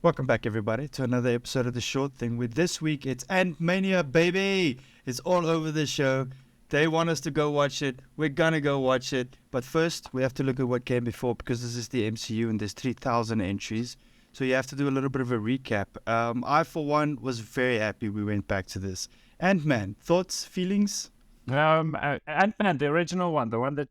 Welcome back, everybody, to another episode of The Short Thing. With this week, it's Ant-Mania, baby! It's all over the show. They want us to go watch it. We're gonna go watch it. But first, we have to look at what came before because this is the MCU and there's 3,000 entries. So you have to do a little bit of a recap. I, for one, was very happy we went back to this. Ant-Man, thoughts, feelings? Ant-Man, the original one, the one that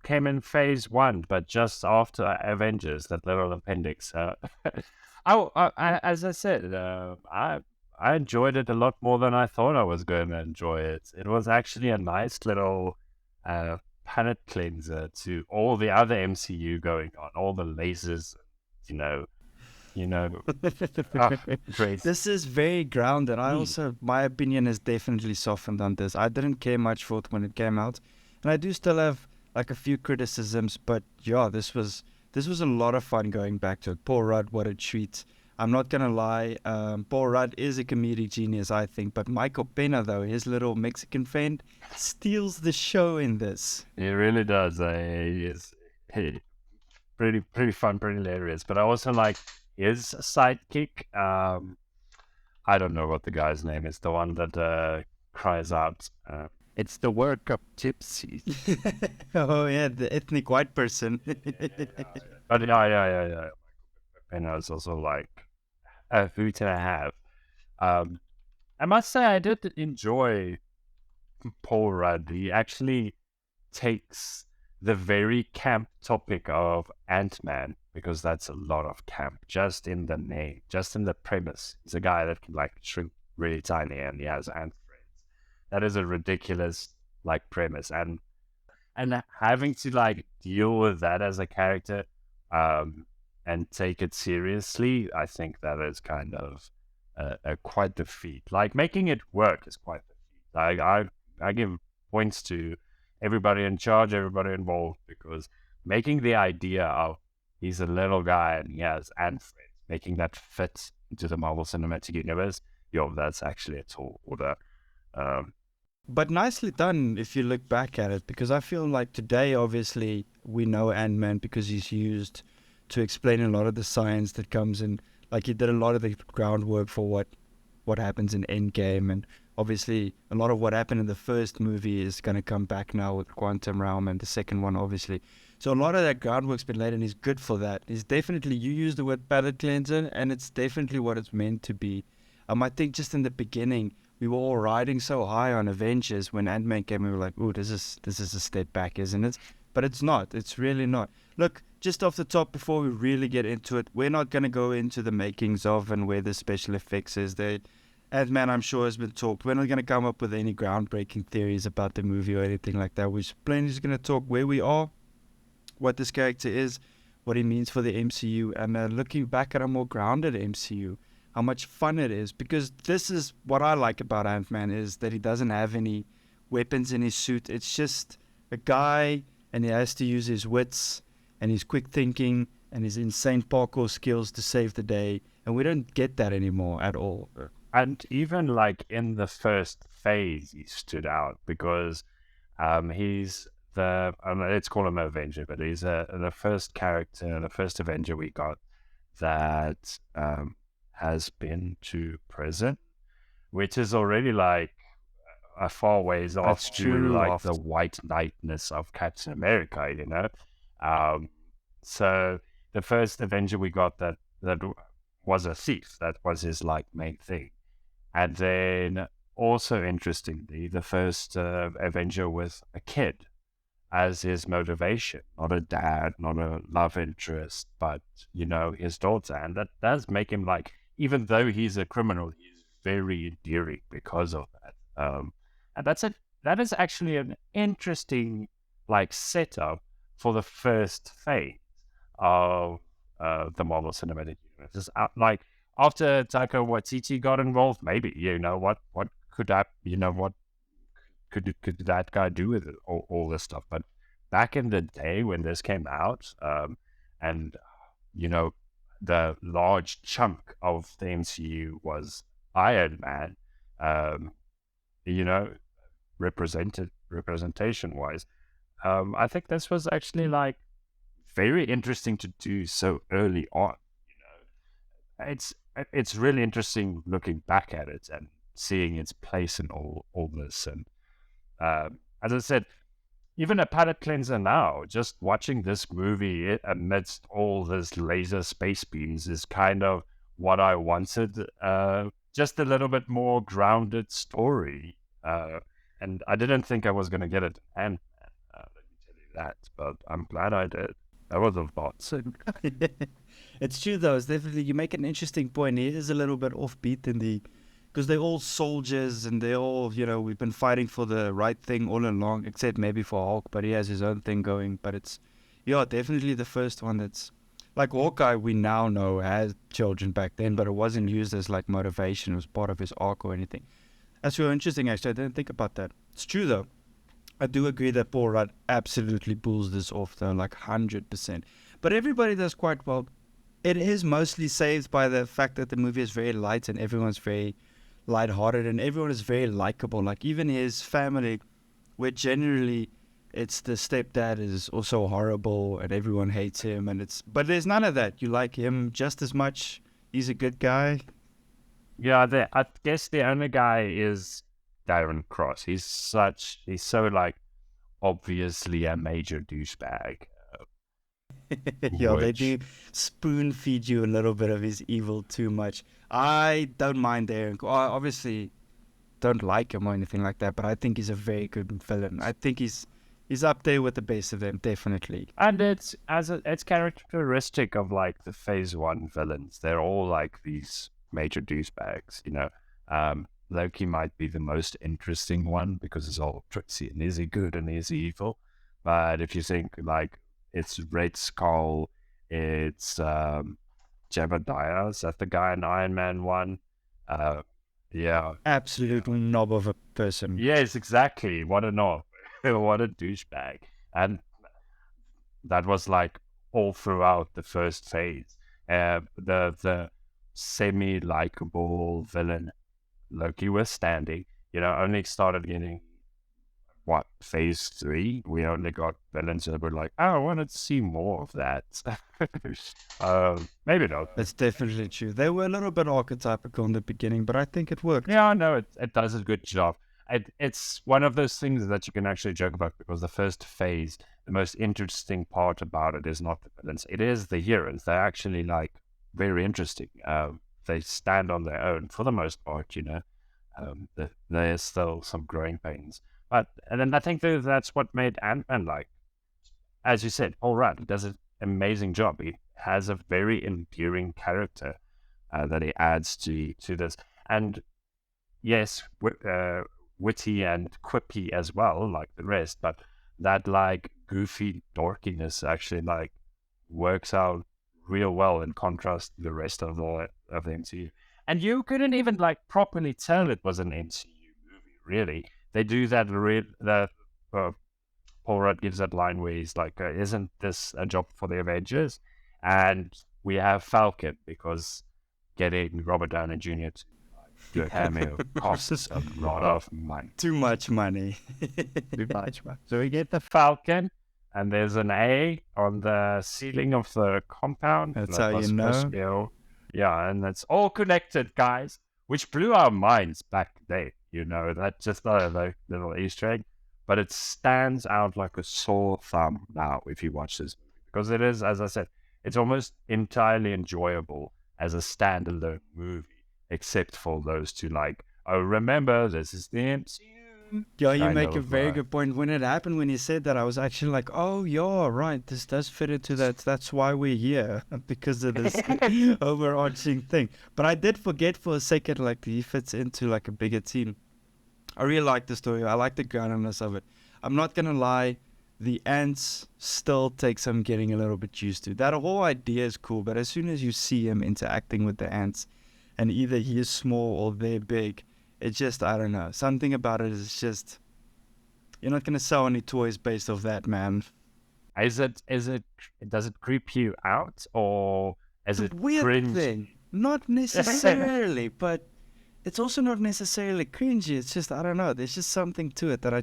came in phase one, but just after Avengers, that little appendix. As I said, I enjoyed it a lot more than I thought I was going to enjoy it. It was actually a nice little palate cleanser to all the other MCU going on, all the lasers, you know, you know, great. This is very grounded. Mm. My opinion has definitely softened on this. I didn't care much for it when it came out, and I do still have like a few criticisms. But yeah, this was a lot of fun going back to it. Paul Rudd, what a treat! I'm not gonna lie. Paul Rudd is a comedic genius, I think. But Michael Pena, though, his little Mexican friend, steals the show in this. It really does. He pretty fun, pretty hilarious. But I also like his sidekick. I don't know what the guy's name is. The one that cries out. It's the World Cup gypsies. Oh yeah, the ethnic white person. But yeah. And I was also like a hoot and a half. Um, I must say I did enjoy Paul Rudd. He actually takes the very camp topic of Ant-Man, because that's a lot of camp just in the name, just in the premise. He's a guy that can like shrink really tiny and he has ant friends. That is a ridiculous like premise, and having to like deal with that as a character and take it seriously, I think that is kind of quite the feat. Like making it work is quite the feat. I give points to everybody in charge, everybody involved, because making the idea of he's a little guy and he has ant friends, making that fit into the Marvel Cinematic Universe, yo, that's actually a tall order. Um, But nicely done if you look back at it, because I feel like today, obviously, we know Ant-Man because he's used to explain a lot of the science that comes in. Like he did a lot of the groundwork for what happens in Endgame, and obviously a lot of what happened in the first movie is going to come back now with Quantum Realm and the second one, obviously. So a lot of that groundwork's been laid, and he's good for that. He's definitely, you use the word palate cleanser, and it's definitely what it's meant to be. I think just in the beginning we were all riding so high on Avengers when Ant-Man came. We were like, "Ooh, this is a step back, isn't it?" But it's not. It's really not. Look, just off the top, before we really get into it, we're not going to go into the makings of and where the special effects is. Ant-Man, I'm sure, has been talked. We're not going to come up with any groundbreaking theories about the movie or anything like that. We're plainly just going to talk where we are, what this character is, what he means for the MCU, and looking back at a more grounded MCU, how much fun it is. Because this is what I like about Ant-Man, is that he doesn't have any weapons in his suit. It's just a guy, and he has to use his wits and his quick thinking and his insane parkour skills to save the day. And we don't get that anymore at all. and even like in the first phase, he stood out because he's let's call him Avenger, but he's the first character, the first Avenger we got that has been to prison, which is already like a far ways That's off to true. like the white knightness of Captain America, you know. Um, so the first Avenger we got that was a thief. That was his like main thing, and then also interestingly, the first Avenger with a kid as his motivation, not a dad, not a love interest, but you know his daughter, and that does make him like, even though he's a criminal, he's very endearing because of that. And that is actually an interesting like setup for the first phase of the Marvel Cinematic Universe. Like after Taika Waititi got involved, maybe you know what could that what could that guy do with it, all this stuff. But back in the day when this came out, and you know, the large chunk of the MCU was Iron Man, um, you know, representation wise, I think this was actually like very interesting to do so early on, you know. it's really interesting looking back at it and seeing its place in all this. And as I said, even a palate cleanser now, just watching this movie amidst all this laser space beams is kind of what I wanted. Just a little bit more grounded story. And I didn't think I was going to get it. And let me tell you that, but I'm glad I did. That was a lot. So it's true though. It's definitely, you make an interesting point. It is a little bit offbeat in the, because they're all soldiers and they're all, we've been fighting for the right thing all along, except maybe for Hulk, but he has his own thing going. But it's, yeah, definitely the first one that's like Hawkeye. We now know had children back then, but it wasn't used as like motivation. It was part of his arc or anything. That's really interesting. Actually, I didn't think about that. It's true though. I do agree that Paul Rudd absolutely pulls this off, though, like 100%. But everybody does quite well. It is mostly saved by the fact that the movie is very light and everyone's very lighthearted and everyone is very likable. Like even his family, where generally it's the stepdad is also horrible and everyone hates him, but there's none of that. You like him just as much. He's a good guy. Yeah, I guess the only guy is Darren Cross. He's so like obviously a major douchebag. Yeah, they do spoon feed you a little bit of his evil too much. I don't mind Darren. I obviously don't like him or anything like that, but I think he's a very good villain. I think he's up there with the best of them, definitely. And it's characteristic of like the Phase 1 villains. They're all like these major douchebags, Loki might be the most interesting one because it's all tricksy and is he good and is he evil? But if you think like it's Red Skull, it's Jebediah, is that the guy in Iron Man 1? Yeah. Absolute knob of a person. Yes, exactly. What a knob. What a douchebag. And that was like all throughout the first phase. The semi-likable villain Loki was standing, only started getting phase 3. We only got villains that were like, I wanted to see more of that. Maybe not. That's definitely true. They were a little bit archetypical in the beginning, but I think it worked. Yeah, no, it does a good job. It's one of those things that you can actually joke about because the first phase, the most interesting part about it is not the villains, it is the heroes. They're actually like very interesting. They stand on their own for the most part, there's still some growing pains. And then I think that's what made Ant-Man like, as you said, Paul Rudd does an amazing job. He has a very endearing character that he adds to this. And yes, witty and quippy as well, like the rest, but that like goofy dorkiness actually like works out real well in contrast to the rest of the MCU. And you couldn't even like properly tell it was an MCU movie, really. They do that Paul Rudd gives that line where he's like, isn't this a job for the Avengers? And we have Falcon because getting Robert Downey Jr. to do a cameo costs a lot of money. Too much money. Too much money. So we get the Falcon, and there's an A on the ceiling of the compound. That's how you know. Yeah, and it's all connected, guys, which blew our minds back then. That's just a little Easter egg, but it stands out like a sore thumb now if you watch this movie because it is, as I said, it's almost entirely enjoyable as a standalone movie, except for those two. Like, oh, remember this is the MCU. Yeah, you make a very good point. When it happened, when you said that, I was actually like, oh, yeah, right. This does fit into that. That's why we're here, because of this overarching thing. But I did forget for a second, like, he fits into, like, a bigger team. I really like the story. I like the groundedness of it. I'm not going to lie. The ants still take some getting a little bit used to. That whole idea is cool, but as soon as you see him interacting with the ants, and either he is small or they're big, it's just, I don't know. Something about it is just, you're not going to sell any toys based off that, man. Does it creep you out, or is it weird cringe? Thing. Not necessarily, but it's also not necessarily cringy. It's just, I don't know. There's just something to it that I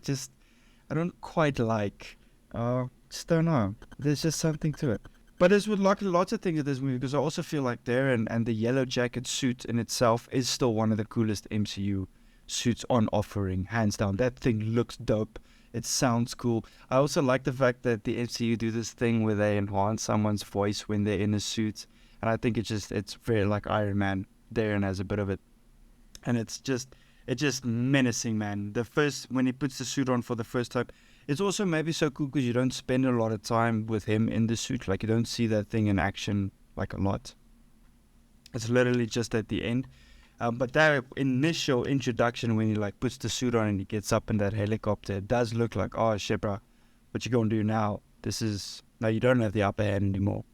don't quite like. Just don't know. There's just something to it. But there's with like lots of things in this movie because I also feel like there and the yellow jacket suit in itself is still one of the coolest MCU suits on offering, hands down. That thing looks dope. It sounds cool. I also like the fact that the MCU do this thing where they enhance someone's voice when they're in a suit, and I think it's very like Iron Man there and has a bit of it, and it's just menacing, man. The first when he puts the suit on for the first time, it's also maybe so cool because you don't spend a lot of time with him in the suit. Like you don't see that thing in action like a lot. It's literally just at the end. But that initial introduction when he like puts the suit on and he gets up in that helicopter, it does look like, oh shit, bro, what you gonna do now? This is now you don't have the upper hand anymore.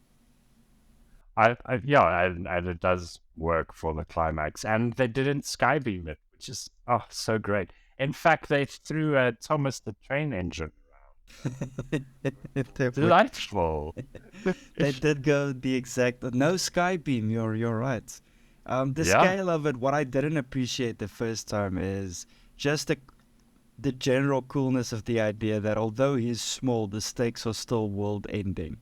Yeah, and it does work for the climax. And they didn't skybeam it, which is so great. In fact, they threw Thomas the Train Engine. They Delightful. they did go the exact no sky beam. You're right. The Yeah. scale of it, what I didn't appreciate the first time is just the general coolness of the idea that although he's small, the stakes are still world ending.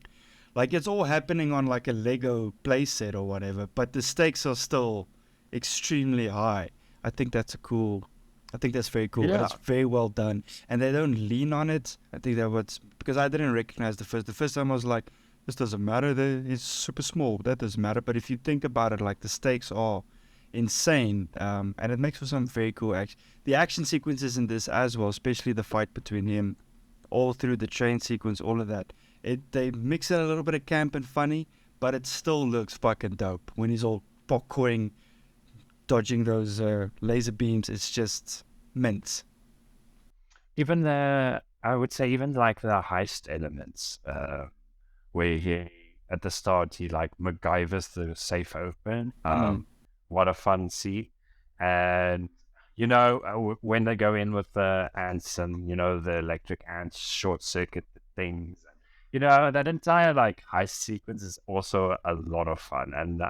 Like it's all happening on like a Lego playset or whatever, but the stakes are still extremely high. I think that's a cool. I think that's very cool. Yeah. It's very well done, and they don't lean on it. I think that what's because I didn't recognize the first. The first time I was like, this doesn't matter. It's super small. That doesn't matter. But if you think about it, like the stakes are insane, and it makes for some very cool action. The action sequences in this as well, especially the fight between him, all through the train sequence, all of that. They mix in a little bit of camp and funny, but it still looks fucking dope when he's all parkouring, dodging those laser beams. It's just mint. Even I would say, even like the heist elements, where he at the start he like MacGyver's the safe open. What a fun scene! And when they go in with the ants and the electric ants short circuit the things. That entire like heist sequence is also a lot of fun. And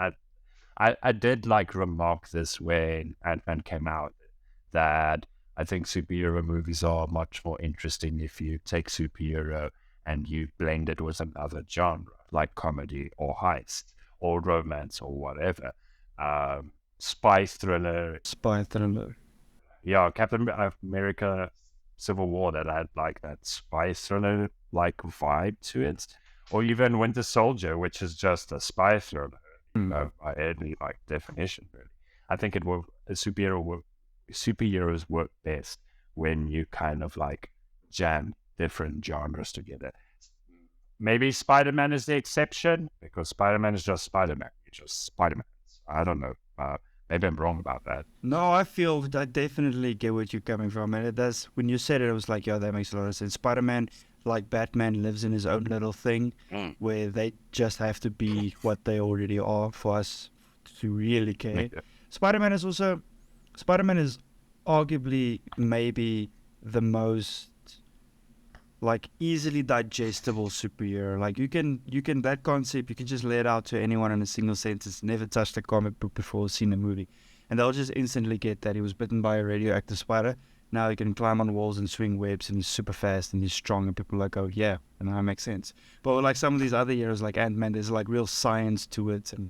I did like remark this when Ant-Man came out, that I think superhero movies are much more interesting if you take superhero and you blend it with another genre, like comedy or heist or romance or whatever. Spy thriller. Spy thriller. Yeah, Captain America Civil War, that had like that spy thriller like vibe to it. Or even Winter Soldier, which is just a spy thriller, by any like definition, really. I think superheroes work best when you kind of like jam different genres together. Maybe Spider-Man is the exception because Spider-Man is just Spider-Man. It's just Spider-Man. I don't know. Maybe I'm wrong about that. No, I definitely get where you're coming from, and it does. When you said it, I was like, yeah, that makes a lot of sense. Spider-Man, like Batman, lives in his own little thing where they just have to be what they already are for us to really care. Yeah. Spider-Man is arguably maybe the most like easily digestible superhero. Like you can that concept you can just lay it out to anyone in a single sentence, never touched a comic book before, seen a movie, and they'll just instantly get that he was bitten by a radioactive spider. Now he can climb on walls and swing webs and he's super fast and he's strong, and people are like, oh yeah, and that makes sense. But with like some of these other heroes like Ant-Man, there's like real science to it, and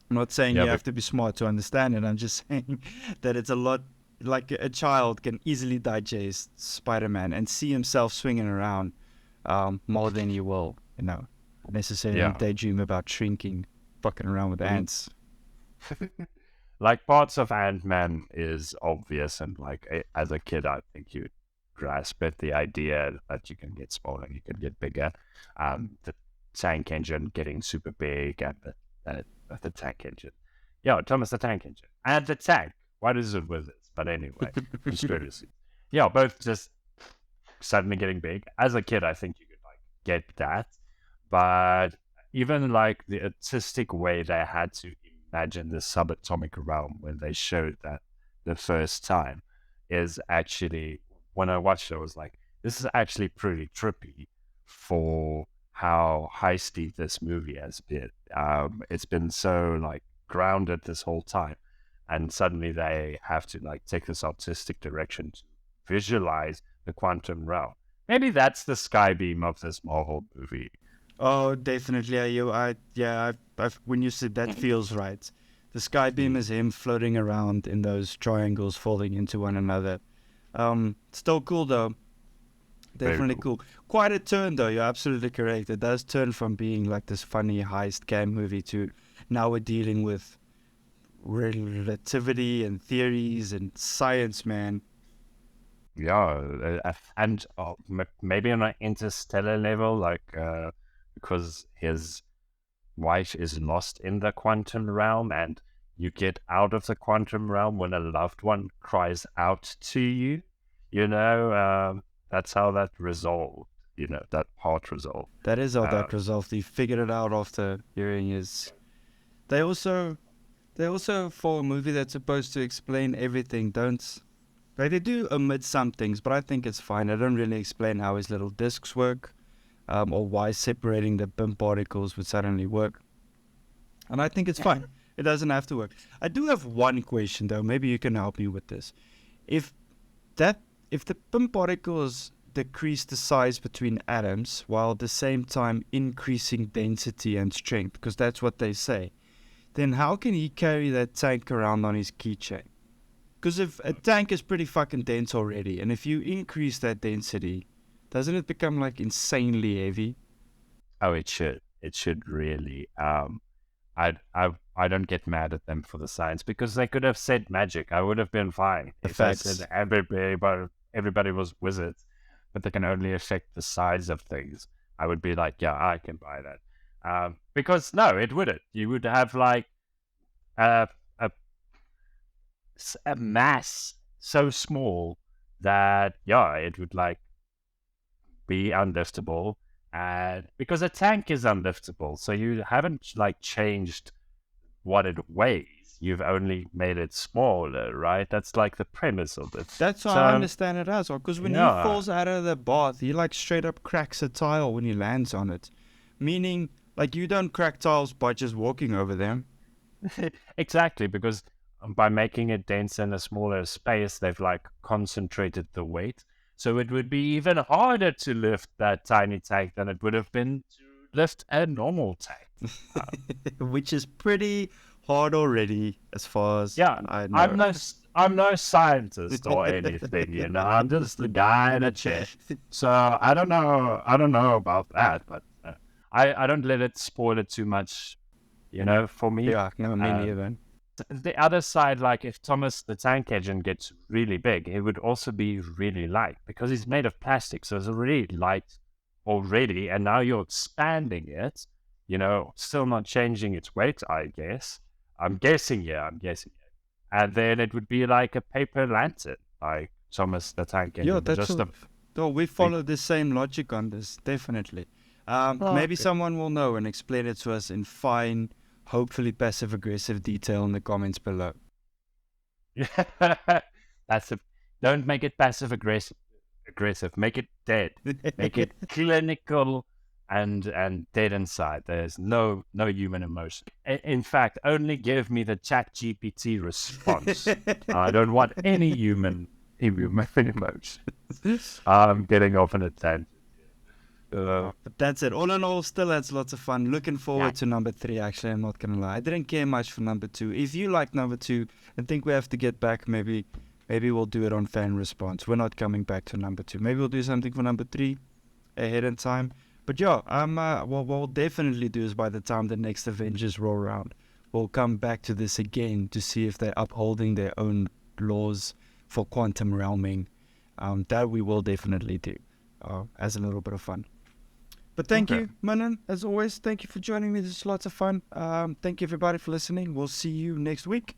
I'm not saying you have to be smart to understand it. I'm just saying that it's a lot. Like a child can easily digest Spider-Man and see himself swinging around more than you will, necessarily daydream about shrinking, fucking around with ants. Like parts of Ant-Man is obvious, and like as a kid, I think you grasp it, the idea that you can get smaller, you can get bigger. The tank engine getting super big, and the tank engine. Yeah, Thomas the Tank Engine. And the tank. What is it with it? But anyway, conspiracy. Yeah, both just suddenly getting big. As a kid, I think you could like get that. But even like the artistic way they had to imagine the subatomic realm when they showed that the first time is actually, when I watched it, I was like, this is actually pretty trippy for how heisty this movie has been. It's been so like grounded this whole time. And suddenly they have to like take this artistic direction to visualize the quantum realm. Maybe that's the sky beam of this Marvel movie. Oh, definitely. When you said that feels right. The sky beam Mm, is him floating around in those triangles, falling into one another. Still cool though. very Definitely cool. cool. Quite a turn though. You're absolutely correct. It does turn from being like this funny heist game movie to now we're dealing with relativity and theories and science, man. Yeah, and maybe on an interstellar level, because his wife is lost in the quantum realm, and you get out of the quantum realm when a loved one cries out to you. You know, that's how that resolved. You know, that part resolved. That is how Uh, that resolved. He figured it out after hearing his. They also, they also for a movie that's supposed to explain everything, don't like they do omit some things, but I think it's fine. They don't really explain how his little discs work, or why separating the BIM particles would suddenly work. And I think it's fine. It doesn't have to work. I do have one question though. Maybe you can help me with this. If that if the BIM particles decrease the size between atoms while at the same time increasing density and strength, because that's what they say, then how can he carry that tank around on his keychain? Because if a tank is pretty fucking dense already, and if you increase that density, doesn't it become like insanely heavy? oh, it should. It should really. I don't get mad at them for the science because they could have said magic. I would have been fine The if they said facts. everybody was wizards, but they can only affect the size of things. I would be like, yeah, I can buy that. Because no, it wouldn't. You would have like a, a a mass so small that yeah, it would like be unliftable, and because a tank is unliftable, so you haven't like changed what it weighs. You've only made it smaller, right? That's like the premise of it. That's how I So understand it as well. Because when he yeah, falls out of the bath, he like straight up cracks a tile when he lands on it. Meaning, like you don't crack tiles by just walking over them. exactly, because by making it dense in a smaller space, they've like concentrated the weight. So it would be even harder to lift that tiny tank than it would have been to lift a normal tank. Uh, Which is pretty hard already, as far as yeah, I know. I'm no scientist or anything, you know. I'm just a guy in a chair. So I don't know about that, but I don't let it spoil it too much, you know, for me. Yeah, no, me Um, neither. the other side, like if Thomas the Tank Engine gets really big, it would also be really light because he's made of plastic, so it's already light already, and now you're expanding it, you know, still not changing its weight, I guess. I'm guessing. And then it would be like a paper lantern, like Thomas the Tank Yeah, Engine, but that's just all. a No, we big. follow the same logic on this, definitely. Oh, Maybe someone will know and explain it to us in fine, hopefully passive aggressive detail in the comments below. okay. That's a. Don't make it passive aggressive. Aggressive. Make it dead. Make it clinical and dead inside. There's no human emotion. In fact, only give me the Chat GPT response. I don't want any human emotion. I'm getting off on a tangent. But that's it. All in all, still had lots of fun. Looking Yeah. forward to number 3, actually. I'm not going to lie. I didn't care much for number 2. If you like number 2 and think we have to get back, maybe we'll do it on fan response. We're not coming back to number 2. Maybe we'll do something for number 3 ahead in time. But yeah, what we'll definitely do is by the time the next Avengers roll around, we'll come back to this again to see if they're upholding their own laws for quantum realming. That we will definitely do as a little bit of fun. But thank Okay. you, Manan, as always. Thank you for joining me. This is lots of fun. Thank you, everybody, for listening. We'll see you next week.